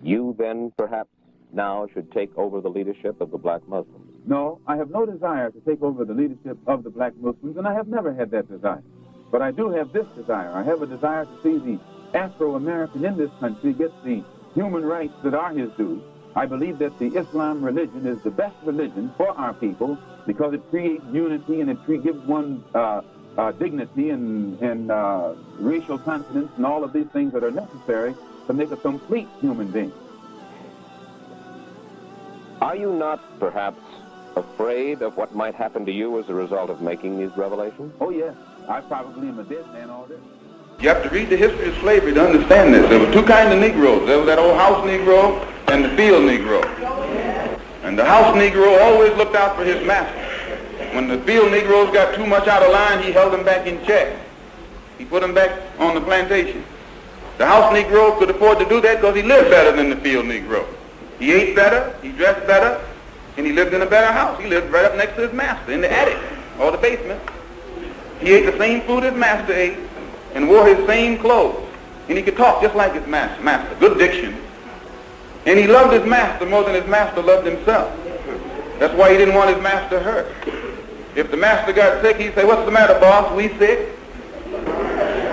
you then perhaps now should take over the leadership of the black Muslims? No, I have no desire to take over the leadership of the black Muslims, and I have never had that desire. But I do have this desire. I have a desire to see the Afro-American in this country get the human rights that are his due. I believe that the Islam religion is the best religion for our people because it creates unity and it gives one dignity and racial confidence and all of these things that are necessary to make a complete human being. Are you not perhaps afraid of what might happen to you as a result of making these revelations? Oh, yes. I probably am a dead man already. You have to read the history of slavery to understand this. There were two kinds of Negroes. There was that old house Negro and the field Negro. And the house Negro always looked out for his master. When the field Negroes got too much out of line, he held them back in check. He put them back on the plantation. The house Negro could afford to do that because he lived better than the field Negro. He ate better, he dressed better, and he lived in a better house. He lived right up next to his master in the attic or the basement. He ate the same food his master ate and wore his same clothes. And he could talk just like his master. Good diction. And he loved his master more than his master loved himself. That's why he didn't want his master hurt. If the master got sick, he'd say, "What's the matter, boss? We sick?"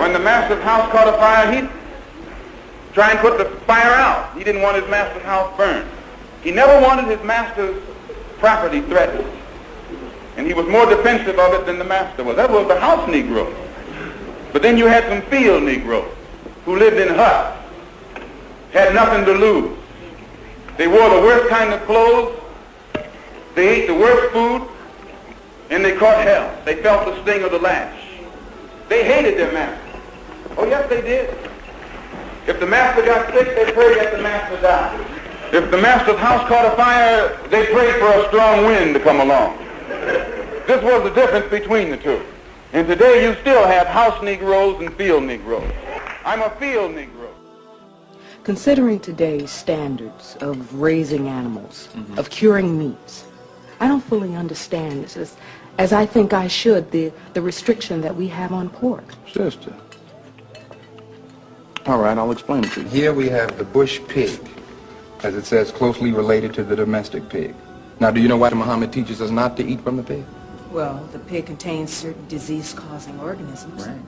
When the master's house caught a fire, he'd try and put the fire out. He didn't want his master's house burned. He never wanted his master's property threatened. And he was more defensive of it than the master was. That was the house Negro. But then you had some field Negroes who lived in huts, had nothing to lose. They wore the worst kind of clothes, they ate the worst food, and they caught hell. They felt the sting of the lash. They hated their master. Oh yes, they did. If the master got sick, they prayed that the master died. If the master's house caught a fire, they prayed for a strong wind to come along. This was the difference between the two. And today you still have house Negroes and field Negroes. I'm a field Negro. Considering today's standards of raising animals, of curing meats, I don't fully understand this as I think I should, the restriction that we have on pork. Sister. All right, I'll explain it to you. Here we have the bush pig, as it says, closely related to the domestic pig. Now, do you know why Muhammad teaches us not to eat from the pig? Well, the pig contains certain disease-causing organisms. Right.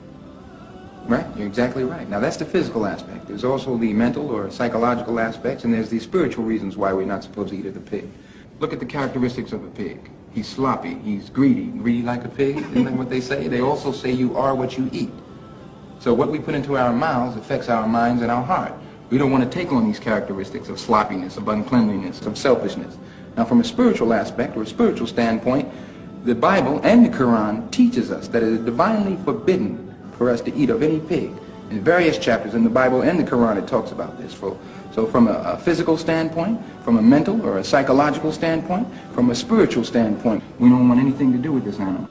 Right, you're exactly right. Now, that's the physical aspect. There's also the mental or psychological aspects, and there's the spiritual reasons why we're not supposed to eat of the pig. Look at the characteristics of a pig. He's sloppy, he's greedy like a pig, isn't that what they say? They also say you are what you eat. So what we put into our mouths affects our minds and our heart. We don't want to take on these characteristics of sloppiness, of uncleanliness, of selfishness. Now, from a spiritual aspect or a spiritual standpoint, the Bible and the Quran teaches us that it is divinely forbidden for us to eat of any pig. In various chapters in the Bible and the Quran it talks about this. So from a physical standpoint, from a mental or a psychological standpoint, from a spiritual standpoint, we don't want anything to do with this animal.